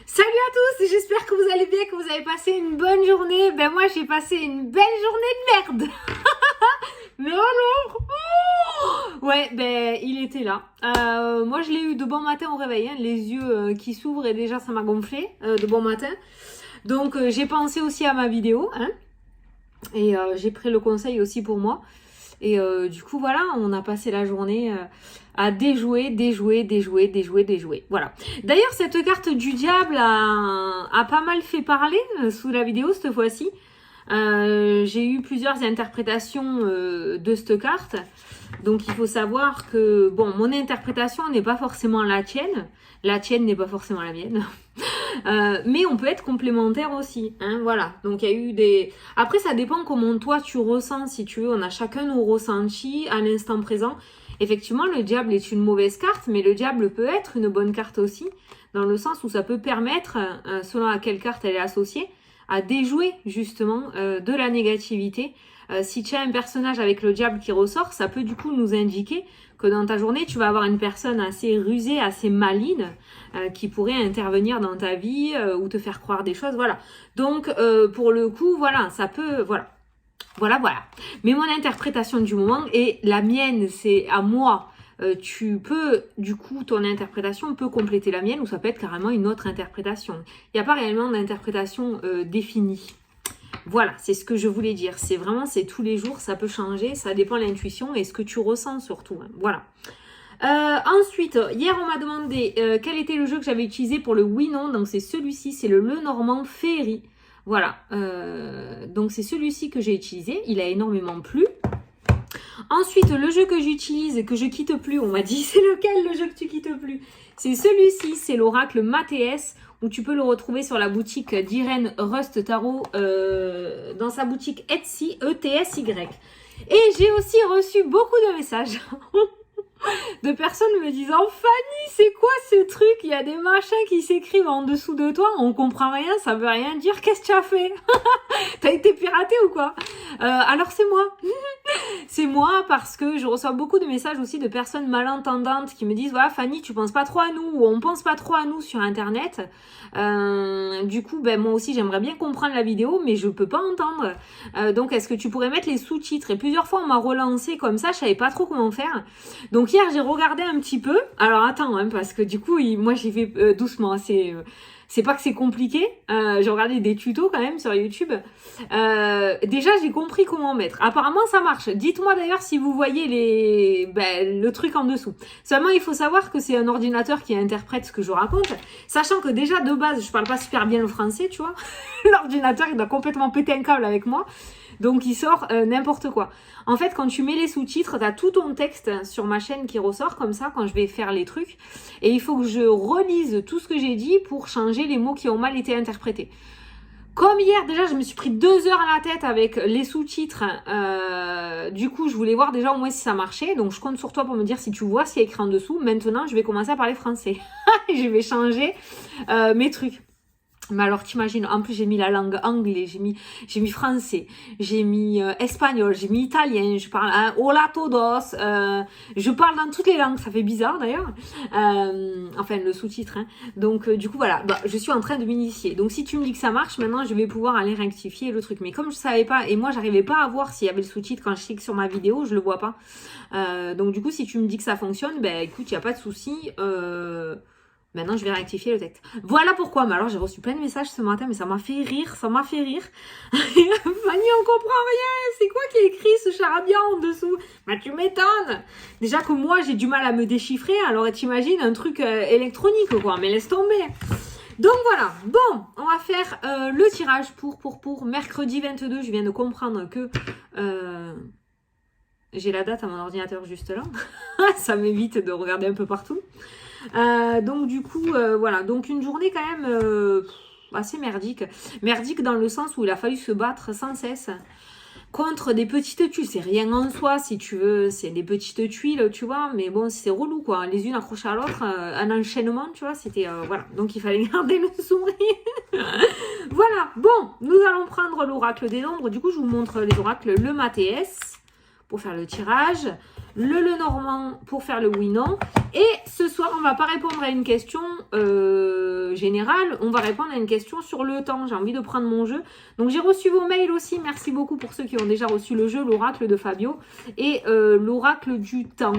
Salut à tous, j'espère que vous allez bien, que vous avez passé une bonne journée. Ben moi j'ai passé une belle journée de merde. Mais alors ouais, ben il était là. Moi je l'ai eu de bon matin au réveil, hein, les yeux qui s'ouvrent et déjà ça m'a gonflé de bon matin. Donc j'ai pensé aussi à ma vidéo, hein, et j'ai pris le conseil aussi pour moi. Et du coup, voilà, on a passé la journée à déjouer. Voilà. D'ailleurs, cette carte du diable a pas mal fait parler sous la vidéo cette fois-ci. J'ai eu plusieurs interprétations de cette carte. Donc, il faut savoir que, bon, mon interprétation n'est pas forcément la tienne. La tienne n'est pas forcément la mienne. Mais on peut être complémentaire aussi, hein, voilà. Donc il y a eu des... Après ça dépend comment toi tu ressens, si tu veux, on a chacun nos ressentis à l'instant présent. Effectivement le diable est une mauvaise carte, mais le diable peut être une bonne carte aussi, dans le sens où ça peut permettre, selon à quelle carte elle est associée, à déjouer justement de la négativité. Si tu as un personnage avec le diable qui ressort, ça peut du coup nous indiquer que dans ta journée, tu vas avoir une personne assez rusée, assez maligne, qui pourrait intervenir dans ta vie ou te faire croire des choses, voilà. Donc, pour le coup, voilà, ça peut, voilà. Voilà. Mais mon interprétation du moment, et la mienne, c'est à moi, tu peux, du coup, ton interprétation peut compléter la mienne, ou ça peut être carrément une autre interprétation. Il n'y a pas réellement d'interprétation définie. Voilà, c'est ce que je voulais dire. C'est vraiment, c'est tous les jours, ça peut changer, ça dépend de l'intuition et ce que tu ressens surtout. Hein. Voilà. Ensuite, hier on m'a demandé quel était le jeu que j'avais utilisé pour le oui-non. Donc c'est celui-ci, c'est le Lenormand Féerie. Voilà, donc c'est celui-ci que j'ai utilisé. Il a énormément plu. Ensuite, le jeu que j'utilise et que je quitte plus, on m'a dit c'est lequel le jeu que tu quittes plus? C'est celui-ci, c'est l'oracle Mathéès, où tu peux le retrouver sur la boutique d'Irène Rust Tarot, dans sa boutique Etsy, E-T-S-Y. Et j'ai aussi reçu beaucoup de messages de personnes me disant Fanny, c'est quoi ce truc? Il y a des machins qui s'écrivent en dessous de toi, on comprend rien, ça veut rien dire, qu'est-ce que tu as fait? T'as été piraté ou quoi? Alors c'est moi. C'est moi parce que je reçois beaucoup de messages aussi de personnes malentendantes qui me disent voilà Fanny, tu penses pas trop à nous, ou on pense pas trop à nous sur internet. Du coup ben moi aussi j'aimerais bien comprendre la vidéo mais je peux pas entendre. Donc est-ce que tu pourrais mettre les sous-titres? Et plusieurs fois on m'a relancé comme ça, je savais pas trop comment faire. Donc hier j'ai regardé un petit peu. Alors attends hein, parce que du coup moi j'ai fait doucement, c'est pas que c'est compliqué. J'ai regardé des tutos quand même sur YouTube. Déjà, j'ai compris comment mettre. Apparemment, ça marche. Dites-moi d'ailleurs si vous voyez le truc en dessous. Seulement, il faut savoir que c'est un ordinateur qui interprète ce que je raconte. Sachant que déjà, de base, je parle pas super bien le français, tu vois. L'ordinateur, il doit complètement péter un câble avec moi. Donc, il sort n'importe quoi. En fait, quand tu mets les sous-titres, tu as tout ton texte sur ma chaîne qui ressort comme ça quand je vais faire les trucs. Et il faut que je relise tout ce que j'ai dit pour changer les mots qui ont mal été interprétés. Comme hier, déjà, je me suis pris 2 heures à la tête avec les sous-titres. Du coup, je voulais voir déjà au moins si ça marchait. Donc, je compte sur toi pour me dire si tu vois ce qu'il y a écrit en dessous. Maintenant, je vais commencer à parler français. Je vais changer mes trucs. Mais alors t'imagines, en plus j'ai mis la langue anglais, j'ai mis français, j'ai mis espagnol, j'ai mis italien, je parle hola todos, je parle dans toutes les langues, ça fait bizarre d'ailleurs, enfin le sous-titre, hein. Donc du coup voilà, je suis en train de m'initier. Donc si tu me dis que ça marche, maintenant je vais pouvoir aller rectifier le truc. Mais comme je savais pas, et moi j'arrivais pas à voir s'il y avait le sous-titre quand je clique sur ma vidéo, je le vois pas. Donc du coup si tu me dis que ça fonctionne, ben écoute, y a pas de souci. Maintenant, je vais rectifier le texte. Voilà pourquoi. Mais alors, j'ai reçu plein de messages ce matin, mais ça m'a fait rire. Fanny, on comprend rien. C'est quoi qui est écrit ce charabia en dessous? Bah, tu m'étonnes. Déjà que moi, j'ai du mal à me déchiffrer. Alors, t'imagines un truc électronique, quoi. Mais laisse tomber. Donc, voilà. Bon, on va faire le tirage pour mercredi 22. Je viens de comprendre que... j'ai la date à mon ordinateur juste là. Ça m'évite de regarder un peu partout. Donc du coup voilà, donc une journée quand même assez merdique dans le sens où il a fallu se battre sans cesse contre des petites tuiles. C'est rien en soi si tu veux, c'est des petites tuiles tu vois, mais bon c'est relou quoi, les unes accrochées à l'autre, un enchaînement tu vois, c'était voilà, donc il fallait garder le sourire. Voilà, bon, nous allons prendre l'oracle des nombres. Du coup je vous montre les oracles, le Mathéès pour faire le tirage, le Lenormand pour faire le oui-non. Et ce soir, on va pas répondre à une question générale, on va répondre à une question sur le temps. J'ai envie de prendre mon jeu. Donc j'ai reçu vos mails aussi, merci beaucoup pour ceux qui ont déjà reçu le jeu, l'oracle de Fabio et l'oracle du temps.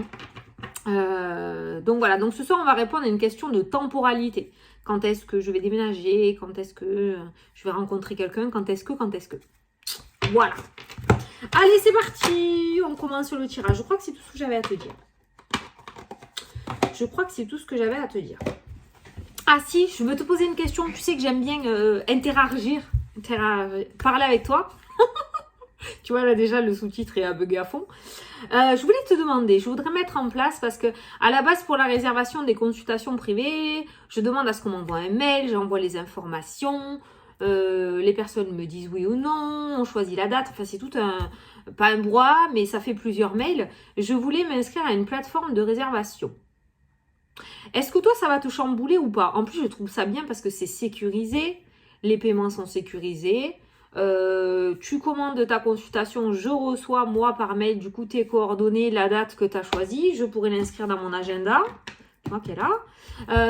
Donc voilà, donc ce soir on va répondre à une question de temporalité. Quand est-ce que je vais déménager? Quand est-ce que je vais rencontrer quelqu'un? Quand est-ce que Voilà. Allez, c'est parti. On commence sur le tirage. Je crois que c'est tout ce que j'avais à te dire. Ah si, je veux te poser une question. Tu sais que j'aime bien interagir, parler avec toi. Tu vois, là déjà, le sous-titre est à bugger à fond. Je voulais te demander, je voudrais mettre en place, parce que à la base, pour la réservation des consultations privées, je demande à ce qu'on m'envoie un mail, j'envoie les informations, les personnes me disent oui ou non, on choisit la date, enfin c'est tout pas un brouhaha, mais ça fait plusieurs mails. Je voulais m'inscrire à une plateforme de réservation. Est-ce que toi, ça va te chambouler ou pas? En plus, je trouve ça bien parce que c'est sécurisé, les paiements sont sécurisés. Tu commandes ta consultation, je reçois moi par mail du coup tes coordonnées, la date que tu as choisie, je pourrais l'inscrire dans mon agenda. Ok là.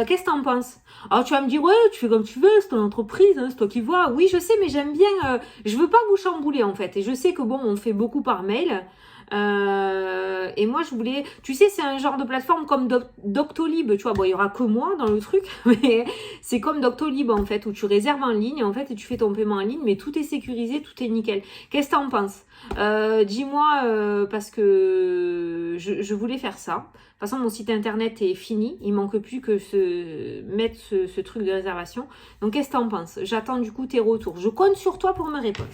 Qu'est-ce que tu en penses? Alors tu vas me dire ouais, tu fais comme tu veux, c'est ton entreprise, hein, c'est toi qui vois. Oui, je sais, mais j'aime bien, je veux pas vous chambouler en fait. Et je sais que bon, on fait beaucoup par mail. Et moi je voulais, tu sais, c'est un genre de plateforme comme Doctolib, tu vois, bon il y aura que moi dans le truc, mais c'est comme Doctolib en fait, où tu réserves en ligne en fait et tu fais ton paiement en ligne, mais tout est sécurisé, tout est nickel. Qu'est-ce que t'en penses? Dis-moi, parce que je voulais faire ça. De toute façon mon site internet est fini, il manque plus que mettre ce truc de réservation. Donc qu'est-ce que t'en penses? J'attends du coup tes retours, je compte sur toi pour me répondre.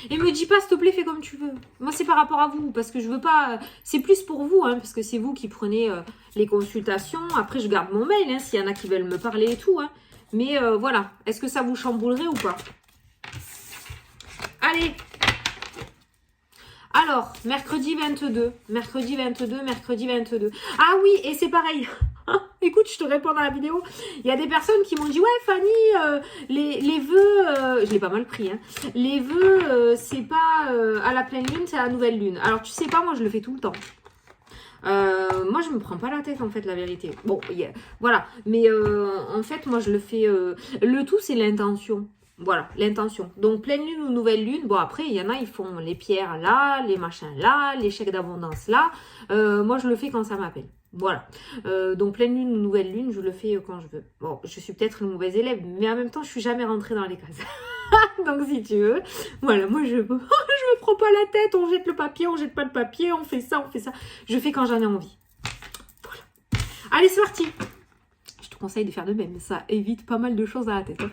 Et me dis pas, s'il te plaît, fais comme tu veux. Moi, c'est par rapport à vous, parce que je veux pas... C'est plus pour vous, hein, parce que c'est vous qui prenez les consultations. Après, je garde mon mail, hein, s'il y en a qui veulent me parler et tout. Hein. Mais voilà, est-ce que ça vous chamboulerait ou pas? Allez. Alors, mercredi 22. Ah oui, et c'est pareil. Écoute, je te réponds dans la vidéo. Il y a des personnes qui m'ont dit ouais Fanny, les vœux, je l'ai pas mal pris. Hein. Les vœux, c'est pas à la pleine lune, c'est à la nouvelle lune. Alors tu sais pas, moi je le fais tout le temps. Moi je me prends pas la tête en fait, la vérité. Bon, voilà. Mais en fait, moi je le fais. Le tout c'est l'intention. Voilà, l'intention. Donc, pleine lune ou nouvelle lune. Bon, après, il y en a, ils font les pierres là, les machins là, les chèques d'abondance là. Moi, je le fais quand ça m'appelle. Voilà. Donc, pleine lune ou nouvelle lune, je le fais quand je veux. Bon, je suis peut-être une mauvaise élève, mais en même temps, je suis jamais rentrée dans les cases. Donc, si tu veux, voilà, moi, je me prends pas la tête. On jette le papier, on jette pas le papier, on fait ça, on fait ça. Je fais quand j'en ai envie. Voilà. Allez, c'est parti. Je te conseille de faire de même. Ça évite pas mal de choses à la tête. Hein.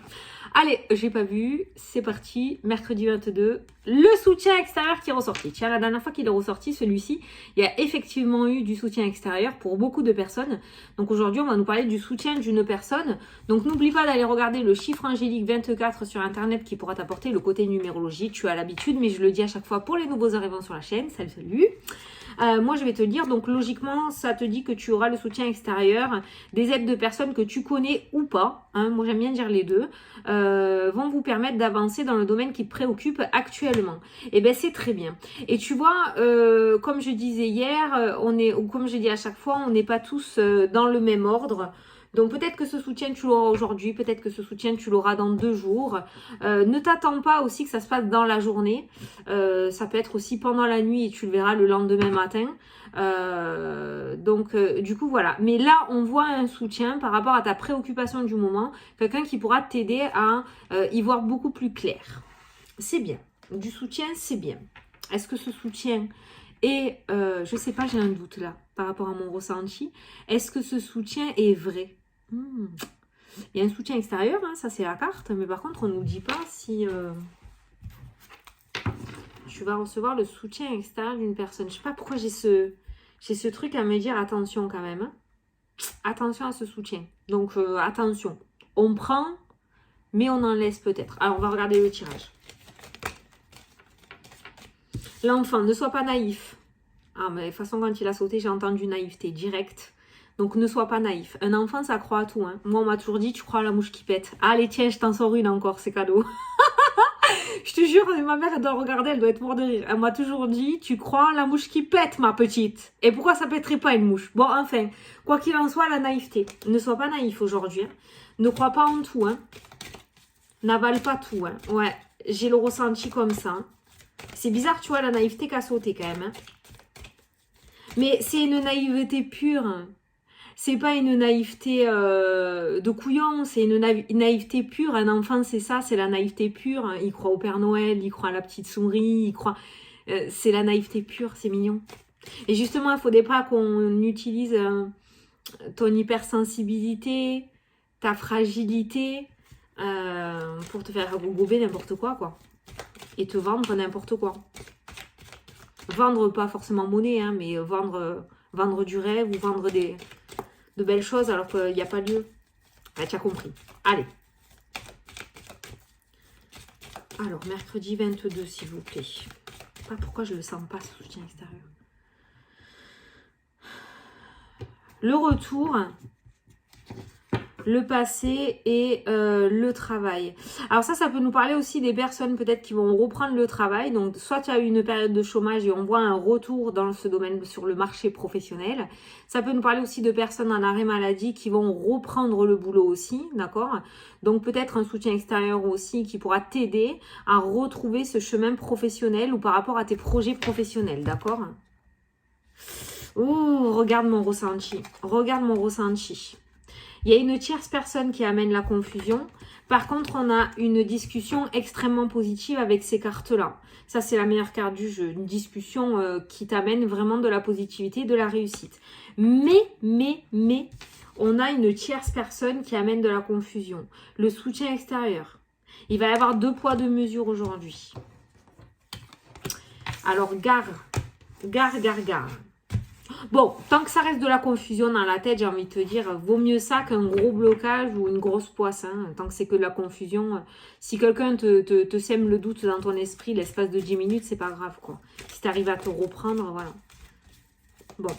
Allez, j'ai pas vu, c'est parti, mercredi 22, le soutien extérieur qui est ressorti. Tiens, la dernière fois qu'il est ressorti, celui-ci, il y a effectivement eu du soutien extérieur pour beaucoup de personnes. Donc aujourd'hui, on va nous parler du soutien d'une personne. Donc n'oublie pas d'aller regarder le chiffre angélique 24 sur Internet qui pourra t'apporter le côté numérologique. Tu as l'habitude, mais je le dis à chaque fois pour les nouveaux arrivants sur la chaîne. Salut, salut. Moi, je vais te dire, donc logiquement, ça te dit que tu auras le soutien extérieur, des aides de personnes que tu connais ou pas, hein, moi j'aime bien dire les deux, vont vous permettre d'avancer dans le domaine qui te préoccupe actuellement. Et bien, c'est très bien. Et tu vois, comme je disais hier, ou comme je dis à chaque fois, on n'est pas tous dans le même ordre. Donc peut-être que ce soutien tu l'auras aujourd'hui, peut-être que ce soutien tu l'auras dans 2 jours. Ne t'attends pas aussi que ça se passe dans la journée. Ça peut être aussi pendant la nuit et tu le verras le lendemain matin. Donc du coup voilà. Mais là on voit un soutien par rapport à ta préoccupation du moment. Quelqu'un qui pourra t'aider à y voir beaucoup plus clair. C'est bien. Du soutien c'est bien. Est-ce que ce soutien est, je sais pas, j'ai un doute là par rapport à mon ressenti. Est-ce que ce soutien est vrai? Il y a un soutien extérieur, hein, ça c'est la carte, mais par contre on ne nous dit pas si tu vas recevoir le soutien extérieur d'une personne. Je sais pas pourquoi j'ai ce truc à me dire attention quand même. Hein. Attention à ce soutien. Donc attention, on prend, mais on en laisse peut-être. Alors on va regarder le tirage. L'enfant, ne sois pas naïf. Ah mais de toute façon quand il a sauté, j'ai entendu naïveté directe. Donc, ne sois pas naïf. Un enfant, ça croit à tout. Hein. Moi, on m'a toujours dit, tu crois à la mouche qui pète. Allez, tiens, je t'en sors une encore, c'est cadeau. Je te jure, ma mère elle doit regarder, elle doit être morte de rire. Elle m'a toujours dit, tu crois en la mouche qui pète, ma petite. Et pourquoi ça pèterait pas une mouche? Bon, enfin, quoi qu'il en soit, la naïveté. Ne sois pas naïf aujourd'hui. Hein. Ne crois pas en tout. Hein. N'avale pas tout. Hein. Ouais, j'ai le ressenti comme ça. Hein. C'est bizarre, tu vois, la naïveté qu'a sauté quand même. Hein. Mais c'est une naïveté pure. Hein. C'est pas une naïveté de couillon, c'est une naïveté pure. Un enfant, c'est ça, c'est la naïveté pure. Il croit au Père Noël, il croit à la petite souris, il croit... c'est la naïveté pure, c'est mignon. Et justement, il ne faudrait pas qu'on utilise ton hypersensibilité, ta fragilité, pour te faire gober n'importe quoi. Et te vendre n'importe quoi. Vendre, pas forcément monnaie, hein, mais vendre du rêve ou vendre de belles choses alors qu'il n'y a pas lieu. Ah, tu as compris. Allez. Alors, mercredi 22, s'il vous plaît. Pas pourquoi je le sens pas, ce soutien extérieur. Le retour, le passé et le travail. Alors ça peut nous parler aussi des personnes peut-être qui vont reprendre le travail. Donc soit tu as eu une période de chômage et on voit un retour dans ce domaine sur le marché professionnel. Ça peut nous parler aussi de personnes en arrêt maladie qui vont reprendre le boulot aussi, d'accord? Donc peut-être un soutien extérieur aussi qui pourra t'aider à retrouver ce chemin professionnel ou par rapport à tes projets professionnels, d'accord? Ouh, regarde mon ressenti. Regarde mon ressenti. Il y a une tierce personne qui amène la confusion. Par contre, on a une discussion extrêmement positive avec ces cartes-là. Ça, c'est la meilleure carte du jeu. Une discussion qui t'amène vraiment de la positivité, de la réussite. Mais, on a une tierce personne qui amène de la confusion. Le soutien extérieur. Il va y avoir 2 poids, 2 mesures aujourd'hui. Alors, gare. Bon, tant que ça reste de la confusion dans la tête, j'ai envie de te dire, vaut mieux ça qu'un gros blocage ou une grosse poisse. Hein, tant que c'est que de la confusion. Si quelqu'un te sème le doute dans ton esprit l'espace de 10 minutes, c'est pas grave, quoi. Si tu arrives à te reprendre, voilà. Bon.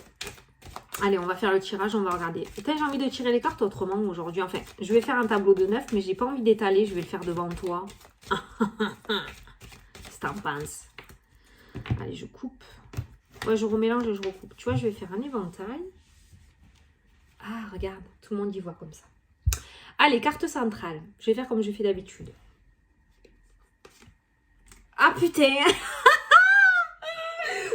Allez, on va faire le tirage, on va regarder. Peut-être j'ai envie de tirer les cartes autrement aujourd'hui. Enfin, je vais faire un tableau de 9, mais j'ai pas envie d'étaler, je vais le faire devant toi. Qu'est-ce que t'en penses? Allez, je coupe. Ouais, je remélange et je recoupe. Tu vois, je vais faire un éventail. Ah, regarde, tout le monde y voit comme ça. Allez, carte centrale. Je vais faire comme je fais d'habitude. Ah, putain.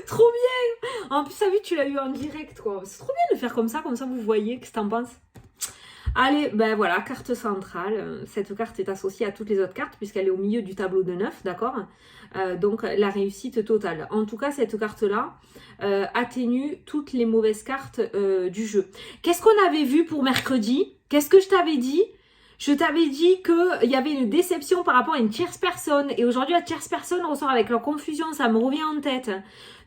Trop bien. En plus, t'as vu, tu l'as eu en direct, quoi. C'est trop bien de faire comme ça vous voyez. Qu'est-ce que t'en penses? Allez, ben voilà, carte centrale. Cette carte est associée à toutes les autres cartes puisqu'elle est au milieu du tableau de 9, d'accord? Donc, la réussite totale. En tout cas, cette carte-là atténue toutes les mauvaises cartes du jeu. Qu'est-ce qu'on avait vu pour mercredi? Qu'est-ce que je t'avais dit? Je t'avais dit qu'il y avait une déception par rapport à une tierce personne. Et aujourd'hui, la tierce personne ressort avec leur confusion. Ça me revient en tête.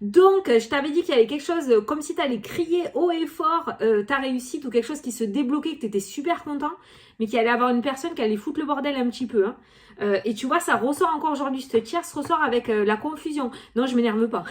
Donc, je t'avais dit qu'il y avait quelque chose comme si tu allais crier haut et fort ta réussite ou quelque chose qui se débloquait, que tu étais super content, mais qu'il allait avoir une personne qui allait foutre le bordel un petit peu. Hein. Et tu vois, ça ressort encore aujourd'hui. Cette tierce ressort avec la confusion. Non, je m'énerve pas.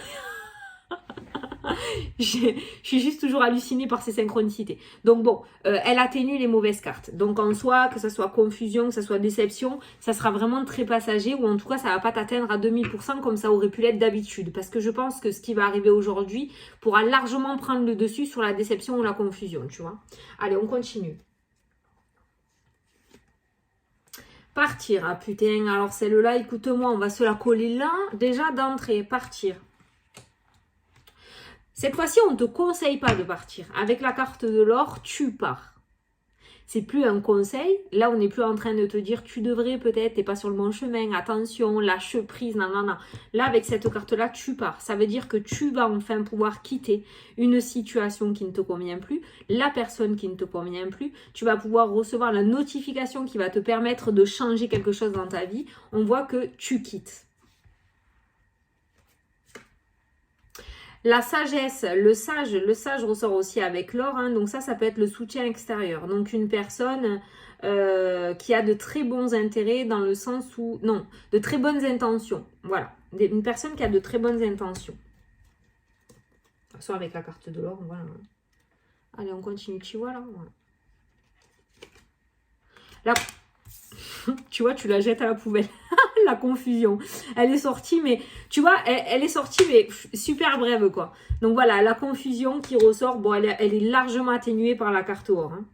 Je suis juste toujours hallucinée par ces synchronicités. Donc bon, elle atténue les mauvaises cartes. Donc en soi, que ce soit confusion, que ce soit déception, ça sera vraiment très passager ou en tout cas, ça va pas t'atteindre à 2000% comme ça aurait pu l'être d'habitude. Parce que je pense que ce qui va arriver aujourd'hui pourra largement prendre le dessus sur la déception ou la confusion, tu vois. Allez, on continue. Partir. Ah putain, alors celle-là, écoute-moi, on va se la coller là. Déjà d'entrée, partir. Cette fois-ci, on ne te conseille pas de partir. Avec la carte de l'or, tu pars. C'est plus un conseil. Là, on n'est plus en train de te dire tu devrais peut-être, t'es pas sur le bon chemin, attention, lâche prise, non. Là, avec cette carte-là, tu pars. Ça veut dire que tu vas enfin pouvoir quitter une situation qui ne te convient plus, la personne qui ne te convient plus. Tu vas pouvoir recevoir la notification qui va te permettre de changer quelque chose dans ta vie. On voit que tu quittes. La sagesse, le sage ressort aussi avec l'or, hein, donc ça peut être le soutien extérieur. Donc une personne qui a de très bons intérêts dans le sens où, non, de très bonnes intentions, voilà. Une personne qui a de très bonnes intentions. Soit avec la carte de l'or, voilà. Allez, on continue, tu vois là, voilà. Là, tu vois, tu la jettes à la poubelle. la confusion. Elle est sortie, mais tu vois, elle est sortie, mais super brève, quoi. Donc voilà, la confusion qui ressort, bon, elle est largement atténuée par la carte or. Hein.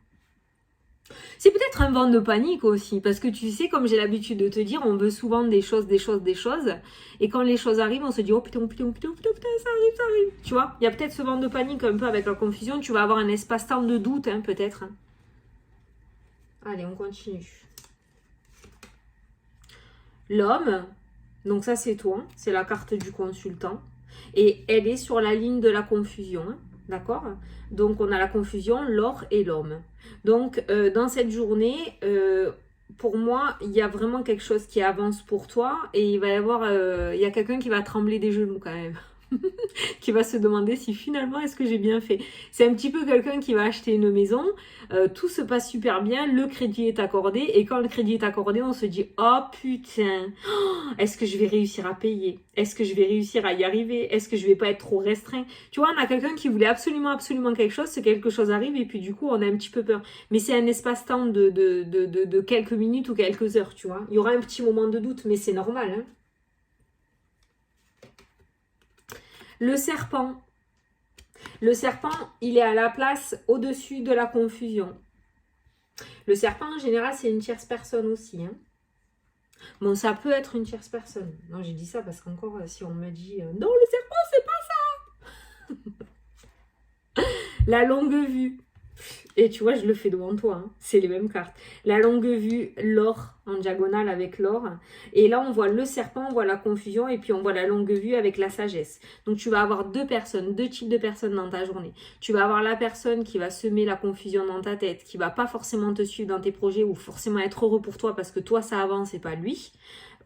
C'est peut-être un vent de panique aussi, parce que tu sais, comme j'ai l'habitude de te dire, on veut souvent des choses, et quand les choses arrivent, on se dit, oh putain, ça arrive. Tu vois, il y a peut-être ce vent de panique un peu avec la confusion, tu vas avoir un espace-temps de doute, hein, peut-être. Hein. Allez, on continue. L'homme, donc ça c'est toi, c'est la carte du consultant, et elle est sur la ligne de la confusion, hein, d'accord? Donc on a la confusion, l'or et l'homme. Donc dans cette journée, pour moi, il y a vraiment quelque chose qui avance pour toi, et il va y avoir, il y a quelqu'un qui va trembler des genoux quand même. Qui va se demander si finalement est-ce que j'ai bien fait. C'est un petit peu quelqu'un qui va acheter une maison, tout se passe super bien, le crédit est accordé, et quand le crédit est accordé, on se dit oh putain, est-ce que je vais réussir à payer? Est-ce que je vais réussir à y arriver? Est-ce que je vais pas être trop restreint? Tu vois, on a quelqu'un qui voulait absolument quelque chose, ce quelque chose arrive, et puis du coup on a un petit peu peur. Mais c'est un espace-temps de quelques minutes ou quelques heures, tu vois. Il y aura un petit moment de doute, mais c'est normal, hein. Le serpent. Le serpent, il est à la place au-dessus de la confusion. Le serpent, en général, c'est une tierce personne aussi. Hein. Bon, ça peut être une tierce personne. Non, j'ai dit ça parce qu'encore, si on me dit non, le serpent, c'est pas ça. La longue vue. Et tu vois, je le fais devant toi. Hein. C'est les mêmes cartes. La longue vue, l'or en diagonale avec l'or. Et là, on voit le serpent, on voit la confusion. Et puis, on voit la longue vue avec la sagesse. Donc, tu vas avoir deux types de personnes dans ta journée. Tu vas avoir la personne qui va semer la confusion dans ta tête, qui va pas forcément te suivre dans tes projets ou forcément être heureux pour toi parce que toi, ça avance et pas lui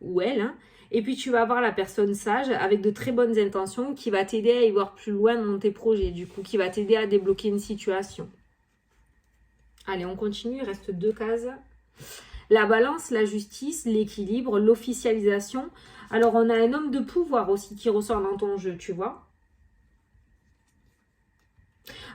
ou elle. Hein. Et puis, tu vas avoir la personne sage avec de très bonnes intentions qui va t'aider à y voir plus loin dans tes projets. Du coup, qui va t'aider à débloquer une situation. Allez, on continue, il reste 2 cases. La balance, la justice, l'équilibre, l'officialisation. Alors, on a un homme de pouvoir aussi qui ressort dans ton jeu, tu vois.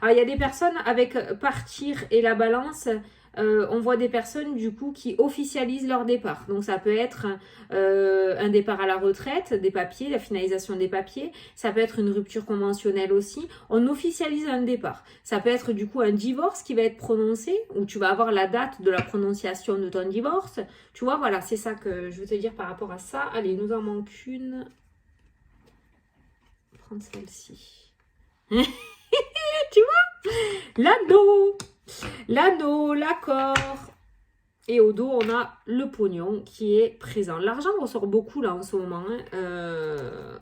Alors, il y a des personnes avec partir et la balance. On voit des personnes du coup qui officialisent leur départ. Donc ça peut être un départ à la retraite, des papiers, la finalisation des papiers. Ça peut être une rupture conventionnelle aussi. On officialise un départ. Ça peut être du coup un divorce qui va être prononcé, où tu vas avoir la date de la prononciation de ton divorce. Tu vois, voilà, c'est ça que je veux te dire par rapport à ça. Allez, il nous en manque une. Je vais prendre celle-ci. Tu vois, l'anneau, l'accord. Et au dos, on a le pognon qui est présent. L'argent ressort beaucoup là en ce moment. Hein.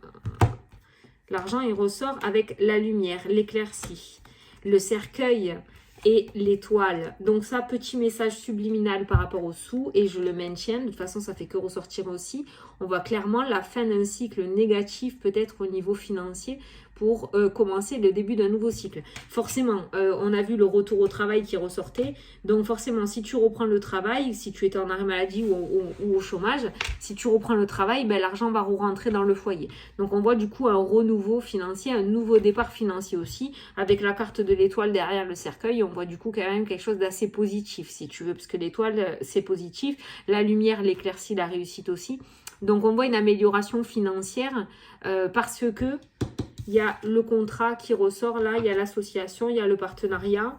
L'argent, il ressort avec la lumière, l'éclaircie, le cercueil et l'étoile. Donc ça, petit message subliminal par rapport au sous et je le maintiens. De toute façon, ça fait que ressortir aussi. On voit clairement la fin d'un cycle négatif peut-être au niveau financier pour commencer le début d'un nouveau cycle. Forcément, on a vu le retour au travail qui ressortait. Donc forcément, si tu reprends le travail, si tu étais en arrêt maladie ou au chômage, si tu reprends le travail, ben, l'argent va rentrer dans le foyer. Donc on voit du coup un renouveau financier, un nouveau départ financier aussi. Avec la carte de l'étoile derrière le cercueil, on voit du coup quand même quelque chose d'assez positif, si tu veux, parce que l'étoile, c'est positif. La lumière, l'éclaircie, la réussite aussi. Donc on voit une amélioration financière parce que il y a le contrat qui ressort là, il y a l'association, il y a le partenariat,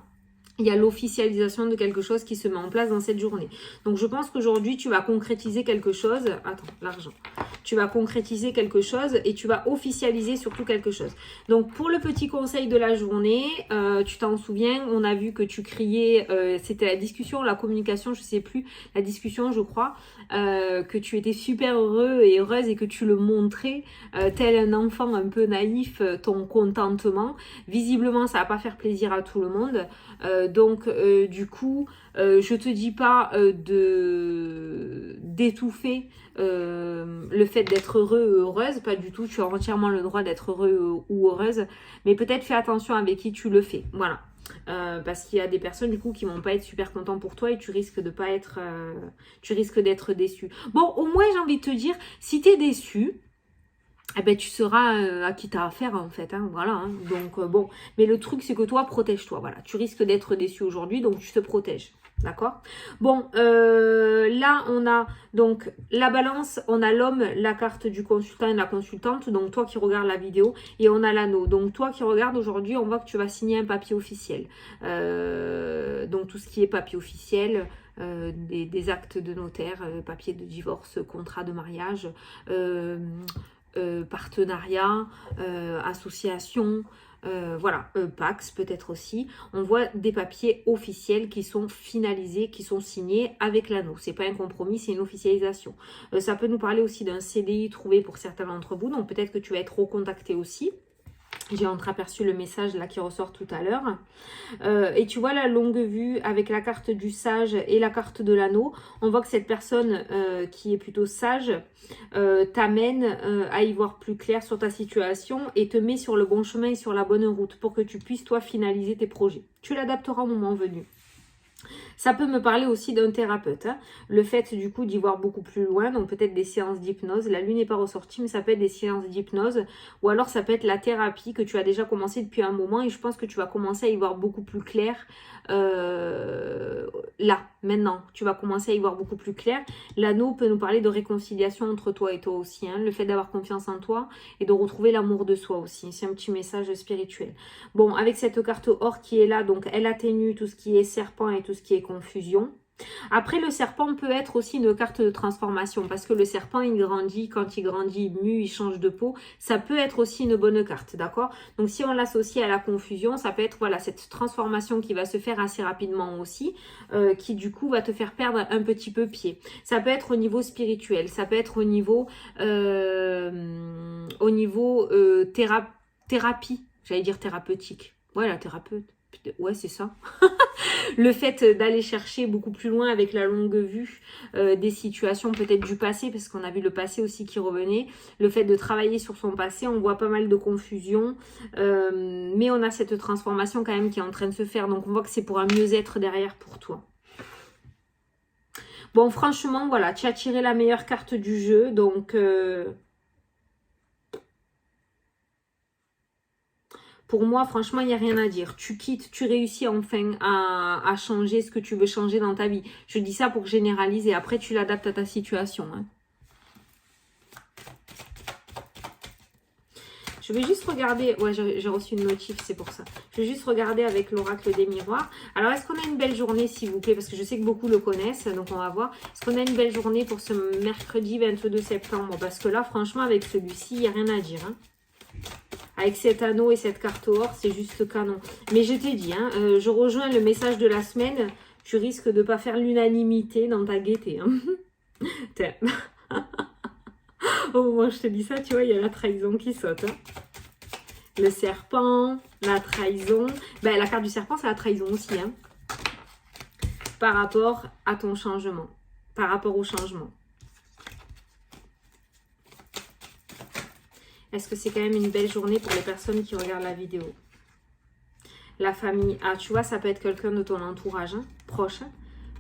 il y a l'officialisation de quelque chose qui se met en place dans cette journée. Donc je pense qu'aujourd'hui tu vas concrétiser quelque chose. Attends, l'argent. Tu vas concrétiser quelque chose et tu vas officialiser surtout quelque chose. Donc pour le petit conseil de la journée, tu t'en souviens, on a vu que tu criais, c'était la discussion, la communication, je sais plus, la discussion je crois, que tu étais super heureux et heureuse et que tu le montrais tel un enfant un peu naïf, ton contentement. Visiblement ça va pas faire plaisir à tout le monde. Donc du coup je te dis pas d'étouffer le fait d'être heureux ou heureuse, pas du tout, tu as entièrement le droit d'être heureux ou heureuse, mais peut-être fais attention avec qui tu le fais, voilà. Parce qu'il y a des personnes du coup qui vont pas être super contents pour toi et tu risques de pas être tu risques d'être déçu. Bon, au moins j'ai envie de te dire, si tu es déçu, eh ben, tu sauras à qui tu as affaire en fait, hein, voilà. Hein. Donc bon, mais le truc c'est que toi, protège-toi, voilà. Tu risques d'être déçu aujourd'hui, donc tu te protèges, d'accord? Bon, là, on a donc la balance, on a l'homme, la carte du consultant et de la consultante, donc toi qui regardes la vidéo, et on a l'anneau. Donc toi qui regardes aujourd'hui, on voit que tu vas signer un papier officiel. Donc tout ce qui est papier officiel, des actes de notaire, papier de divorce, contrat de mariage, partenariat, association, voilà, Pax peut-être aussi. On voit des papiers officiels qui sont finalisés, qui sont signés avec l'anneau. C'est pas un compromis, c'est une officialisation. Ça peut nous parler aussi d'un CDI trouvé pour certains d'entre vous, donc peut-être que tu vas être recontacté aussi. J'ai entreaperçu le message là qui ressort tout à l'heure. Et tu vois la longue vue avec la carte du sage et la carte de l'anneau. On voit que cette personne qui est plutôt sage t'amène à y voir plus clair sur ta situation et te met sur le bon chemin et sur la bonne route pour que tu puisses toi finaliser tes projets. Tu l'adapteras au moment venu. Ça peut me parler aussi d'un thérapeute. Hein. Le fait du coup d'y voir beaucoup plus loin, donc peut-être des séances d'hypnose. La lune n'est pas ressortie, mais ça peut être des séances d'hypnose. Ou alors ça peut être la thérapie que tu as déjà commencé depuis un moment et je pense que tu vas commencer à y voir beaucoup plus clair là, maintenant. Tu vas commencer à y voir beaucoup plus clair. L'anneau peut nous parler de réconciliation entre toi et toi aussi. Hein. Le fait d'avoir confiance en toi et de retrouver l'amour de soi aussi. C'est un petit message spirituel. Bon, avec cette carte or qui est là, donc elle atténue tout ce qui est serpent et tout ce qui est confusion. Après, le serpent peut être aussi une carte de transformation parce que le serpent, il grandit. Quand il grandit, il mue, il change de peau. Ça peut être aussi une bonne carte, d'accord? Donc, si on l'associe à la confusion, ça peut être voilà cette transformation qui va se faire assez rapidement aussi, qui du coup va te faire perdre un petit peu pied. Ça peut être au niveau spirituel, ça peut être au niveau thérapie, j'allais dire thérapeutique. Ouais, la thérapeute. Ouais, c'est ça. Le fait d'aller chercher beaucoup plus loin avec la longue vue des situations peut-être du passé, parce qu'on a vu le passé aussi qui revenait. Le fait de travailler sur son passé, on voit pas mal de confusion. Mais on a cette transformation quand même qui est en train de se faire. Donc on voit que c'est pour un mieux-être derrière pour toi. Bon, franchement, voilà, tu as tiré la meilleure carte du jeu. Donc... pour moi, franchement, il n'y a rien à dire. Tu quittes, tu réussis enfin à changer ce que tu veux changer dans ta vie. Je dis ça pour généraliser. Après, tu l'adaptes à ta situation. Hein. Je vais juste regarder. Ouais, j'ai reçu une notif, c'est pour ça. Je vais juste regarder avec l'oracle des miroirs. Alors, est-ce qu'on a une belle journée, s'il vous plaît? Parce que je sais que beaucoup le connaissent, donc on va voir. Est-ce qu'on a une belle journée pour ce mercredi 22 septembre? Parce que là, franchement, avec celui-ci, il n'y a rien à dire. Hein. Avec cet anneau et cette carte or, c'est juste canon. Mais je t'ai dit, hein, je rejoins le message de la semaine. Tu risques de ne pas faire l'unanimité dans ta gaieté. Hein. Au moment où je te dis ça, tu vois, il y a la trahison qui saute. Hein. Le serpent, la trahison. Ben, la carte du serpent, c'est la trahison aussi. Hein. Par rapport à ton changement. Par rapport au changement. Est-ce que c'est quand même une belle journée pour les personnes qui regardent la vidéo? La famille. Ah, tu vois, ça peut être quelqu'un de ton entourage, hein, proche. Hein.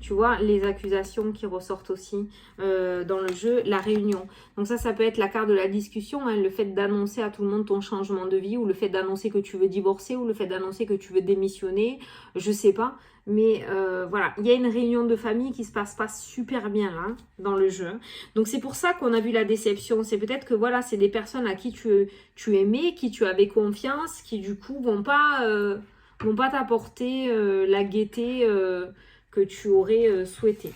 Tu vois, les accusations qui ressortent aussi dans le jeu, la réunion. Donc ça peut être la carte de la discussion, hein, le fait d'annoncer à tout le monde ton changement de vie, ou le fait d'annoncer que tu veux divorcer, ou le fait d'annoncer que tu veux démissionner, je sais pas. Mais voilà, il y a une réunion de famille qui se passe pas super bien là, dans le jeu. Donc c'est pour ça qu'on a vu la déception. C'est peut-être que voilà, c'est des personnes à qui tu aimais, qui tu avais confiance, qui du coup vont pas t'apporter la gaieté que tu aurais souhaité.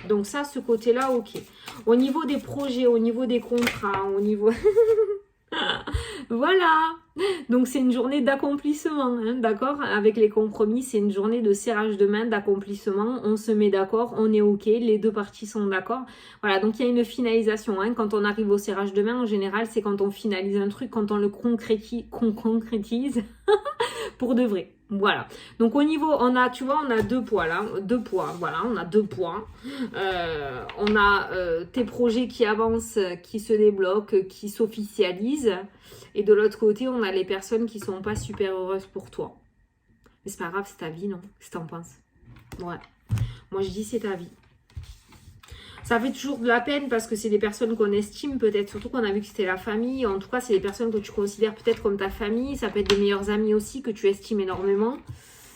Donc ça, ce côté-là, ok. Au niveau des projets, au niveau des contrats, au niveau... Voilà. Donc c'est une journée d'accomplissement, hein, d'accord? Avec les compromis, c'est une journée de serrage de main, d'accomplissement. On se met d'accord, on est ok, les deux parties sont d'accord. Voilà, donc il y a une finalisation. Hein. Quand on arrive au serrage de main, en général, c'est quand on finalise un truc, quand on le concrétise pour de vrai. Voilà. Donc au niveau, on a, tu vois, on a deux poids là, deux poids. Voilà, on a deux poids. On a tes projets qui avancent, qui se débloquent, qui s'officialisent. Et de l'autre côté, on a les personnes qui sont pas super heureuses pour toi. Mais c'est pas grave, c'est ta vie, non? Qu'est-ce que t'en penses? Ouais. Moi, je dis c'est ta vie. Ça fait toujours de la peine parce que c'est des personnes qu'on estime peut-être, surtout qu'on a vu que c'était la famille. En tout cas, c'est des personnes que tu considères peut-être comme ta famille. Ça peut être des meilleurs amis aussi que tu estimes énormément.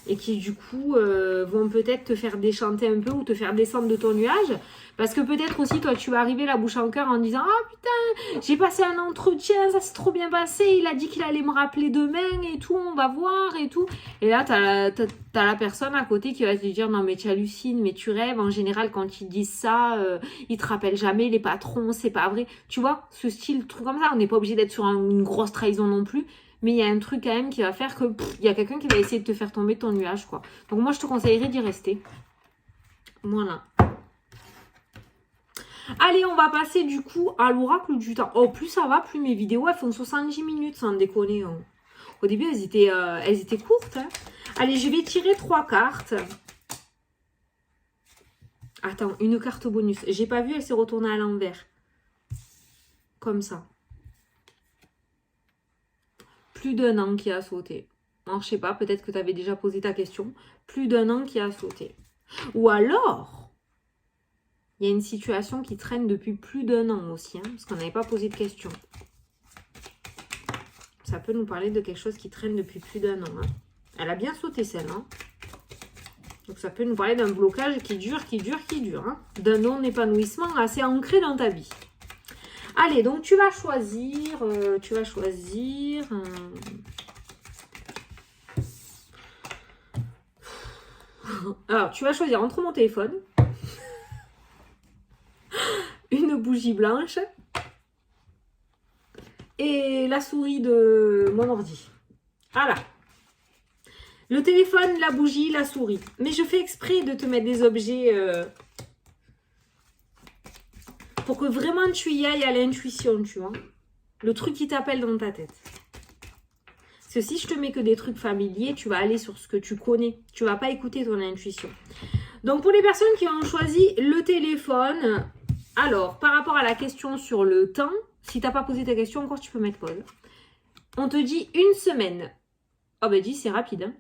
et qui du coup vont peut-être te faire déchanter un peu ou te faire descendre de ton nuage. Parce que peut-être aussi, toi, tu vas arriver la bouche en cœur en disant « Ah putain, j'ai passé un entretien, ça s'est trop bien passé, il a dit qu'il allait me rappeler demain et tout, on va voir et tout. » Et là, t'as la personne à côté qui va te dire « Non mais tu hallucines, mais tu rêves. En général, quand ils disent ça, ils te rappellent jamais les patrons, c'est pas vrai. » Tu vois, ce style, truc comme ça, on n'est pas obligé d'être sur une grosse trahison non plus. Mais il y a un truc quand même qui va faire que il y a quelqu'un qui va essayer de te faire tomber ton nuage, quoi. Donc moi, je te conseillerais d'y rester. Voilà. Allez, on va passer du coup à l'oracle du temps. Oh, plus ça va, plus mes vidéos, elles font 70 minutes, sans déconner. Hein. Au début, elles étaient courtes. Hein. Allez, je vais tirer 3 cartes. Attends, une carte bonus. J'ai pas vu, elle s'est retournée à l'envers. Comme ça. Plus d'1 an qui a sauté. Alors, je sais pas, peut-être que tu avais déjà posé ta question. Plus d'1 an qui a sauté. Ou alors, il y a une situation qui traîne depuis plus d'1 an aussi, hein, parce qu'on n'avait pas posé de question. Ça peut nous parler de quelque chose qui traîne depuis plus d'1 an. Hein. Elle a bien sauté celle-là. Hein. Donc ça peut nous parler d'un blocage qui dure. Hein. D'un non-épanouissement assez ancré dans ta vie. Allez, donc tu vas choisir. Alors, tu vas choisir entre mon téléphone, une bougie blanche et la souris de mon ordi. Voilà. Le téléphone, la bougie, la souris. Mais je fais exprès de te mettre des objets pour que vraiment tu y ailles à l'intuition, tu vois. Le truc qui t'appelle dans ta tête. Parce que si je te mets que des trucs familiers, tu vas aller sur ce que tu connais. Tu vas pas écouter ton intuition. Donc, pour les personnes qui ont choisi le téléphone, alors, par rapport à la question sur le temps, si tu n'as pas posé ta question encore, tu peux mettre pause. On te dit 1 semaine. Oh ben, dis, c'est rapide, hein.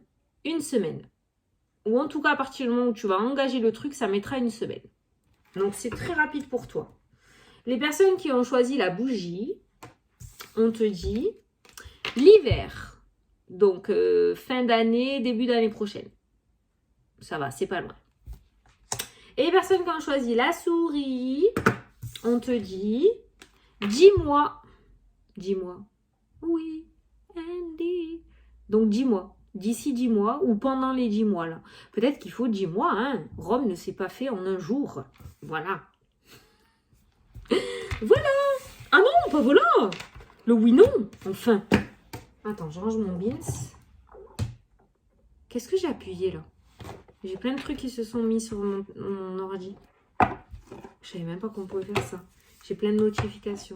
1 semaine. Ou en tout cas, à partir du moment où tu vas engager le truc, ça mettra 1 semaine. Donc, c'est très rapide pour toi. Les personnes qui ont choisi la bougie, on te dit l'hiver. Donc, fin d'année, début d'année prochaine. Ça va, c'est pas loin. Et les personnes qui ont choisi la souris, on te dit 10 mois. 10 mois. Oui, Andy. Donc 10 mois. D'ici 10 mois ou pendant les 10 mois là. Peut-être qu'il faut 10 mois. Hein. Rome ne s'est pas fait en un jour. Voilà. Voilà. Ah non, pas voilà. Le oui non. Enfin. Attends, je range mon bins. Qu'est-ce que j'ai appuyé là? J'ai plein de trucs qui se sont mis sur mon ordi. Je savais même pas qu'on pouvait faire ça. J'ai plein de notifications.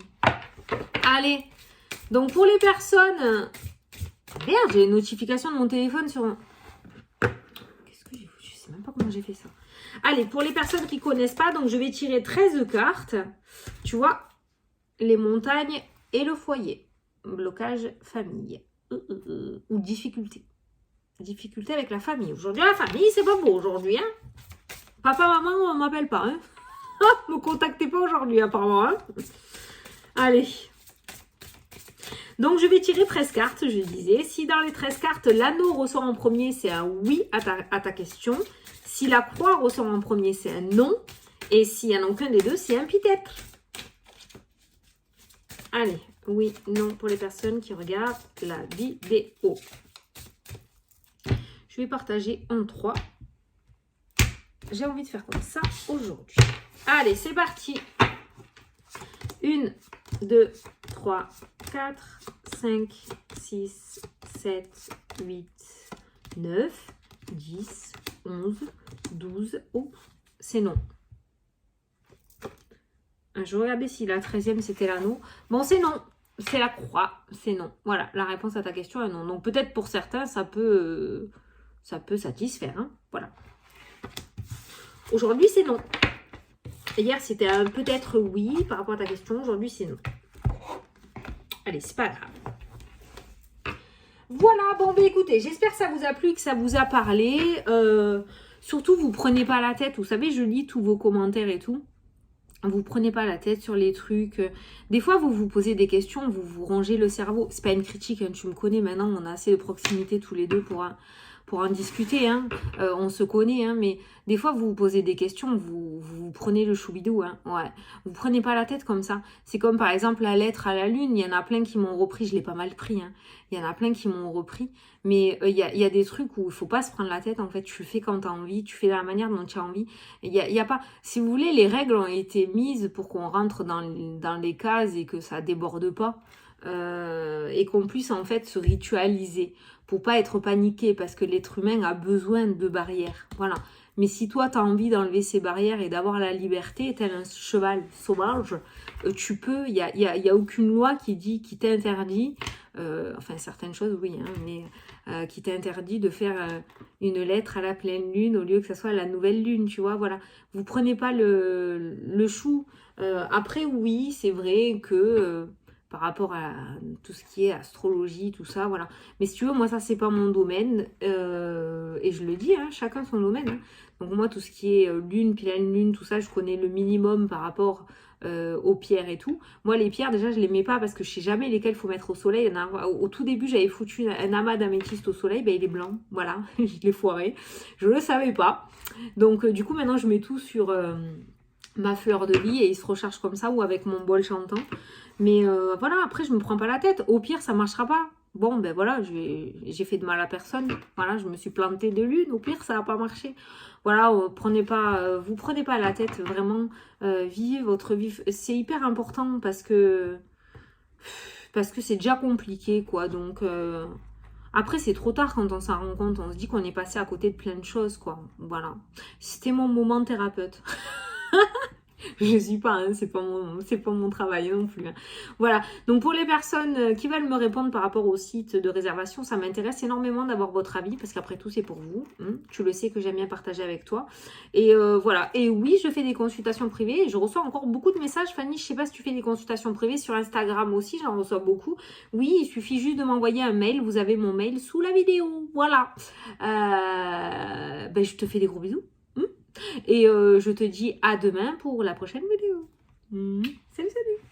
Allez. Donc pour les personnes... Merde, j'ai une notification de mon téléphone sur... Qu'est-ce que j'ai foutu? Je sais même pas comment j'ai fait ça. Allez, pour les personnes qui connaissent pas, donc je vais tirer 13 cartes. Tu vois, les montagnes et le foyer. Blocage famille. Ou difficulté. Difficulté avec la famille. Aujourd'hui, la famille, c'est pas beau aujourd'hui. Hein. Papa, maman, on m'appelle pas. Hein. Ne me contactez pas aujourd'hui, apparemment. Hein. Allez. Donc, je vais tirer 13 cartes, je disais. Si dans les 13 cartes, l'anneau ressort en premier, c'est un oui à ta question. Si la croix ressort en premier, c'est un non. Et s'il n'y en a aucun des deux, c'est un peut-être. Allez, oui, non, pour les personnes qui regardent la vidéo. Je vais partager en 3. J'ai envie de faire comme ça aujourd'hui. Allez, c'est parti. 1, 2, 3, 4, 5, 6, 7, 8, 9, 10, 11, 12. Oh, c'est non. Je regardais si la 13e c'était l'anneau. Bon, c'est non. C'est la croix. C'est non. Voilà, la réponse à ta question est non. Donc peut-être pour certains, ça peut satisfaire. Hein. Voilà. Aujourd'hui, c'est non. Hier, c'était un peut-être oui par rapport à ta question. Aujourd'hui, c'est non. Allez, c'est pas grave. Voilà, bon, bah, écoutez, j'espère que ça vous a plu, que ça vous a parlé. Surtout, vous prenez pas la tête. Vous savez, je lis tous vos commentaires et tout. Vous prenez pas la tête sur les trucs. Des fois, vous vous posez des questions, vous vous rangez le cerveau. C'est pas une critique, hein, tu me connais maintenant, on a assez de proximité tous les deux pour en discuter, hein. On se connaît, hein, mais des fois vous vous posez des questions, vous prenez le choubidou, hein, ouais. Vous prenez pas la tête comme ça. C'est comme par exemple la lettre à la lune, il y en a plein qui m'ont repris, je l'ai pas mal pris, hein. Il y en a plein qui m'ont repris, mais il y a des trucs où il faut pas se prendre la tête, en fait, tu le fais quand tu as envie, tu fais de la manière dont tu as envie. Il y a pas, si vous voulez, les règles ont été mises pour qu'on rentre dans les cases et que ça déborde pas. Et qu'on puisse en fait se ritualiser pour pas être paniqué parce que l'être humain a besoin de barrières, voilà. Mais si toi tu as envie d'enlever ces barrières et d'avoir la liberté tel un cheval sauvage, tu peux, il y a aucune loi qui t'interdit, enfin certaines choses oui, hein, mais qui t'interdit de faire une lettre à la pleine lune au lieu que ça soit à la nouvelle lune, tu vois, voilà. Vous prenez pas le chou. Après oui, c'est vrai que par rapport à tout ce qui est astrologie, tout ça, voilà. Mais si tu veux, moi, ça, c'est pas mon domaine. Et je le dis, hein, chacun son domaine. Hein. Donc moi, tout ce qui est lune, pleine lune, tout ça, je connais le minimum par rapport aux pierres et tout. Moi, les pierres, déjà, je les mets pas parce que je sais jamais lesquelles faut mettre au soleil. Au tout début, j'avais foutu un amas d'améthyste au soleil. Ben, il est blanc. Voilà, je l'ai foiré. Je le savais pas. Donc, du coup, maintenant, je mets tout sur ma fleur de lis et il se recharge comme ça ou avec mon bol chantant. Mais voilà, après, je me prends pas la tête. Au pire, ça marchera pas. Bon, ben voilà, j'ai fait de mal à personne. Voilà, je me suis plantée de lune. Au pire, ça n'a pas marché. Voilà, vous prenez pas la tête. Vraiment, vivez votre vie. C'est hyper important parce que c'est déjà compliqué, quoi. Donc, après, c'est trop tard quand on s'en rend compte. On se dit qu'on est passé à côté de plein de choses, quoi. Voilà. C'était mon moment thérapeute. Je suis pas, hein, c'est pas mon travail non plus. Hein. Voilà. Donc pour les personnes qui veulent me répondre par rapport au site de réservation, ça m'intéresse énormément d'avoir votre avis parce qu'après tout c'est pour vous. Hein. Tu le sais que j'aime bien partager avec toi. Et voilà. Et oui, je fais des consultations privées. Et je reçois encore beaucoup de messages. Fanny, je sais pas si tu fais des consultations privées sur Instagram aussi. J'en reçois beaucoup. Oui, il suffit juste de m'envoyer un mail. Vous avez mon mail sous la vidéo. Voilà. Ben, je te fais des gros bisous. Et je te dis à demain pour la prochaine vidéo. Salut, salut!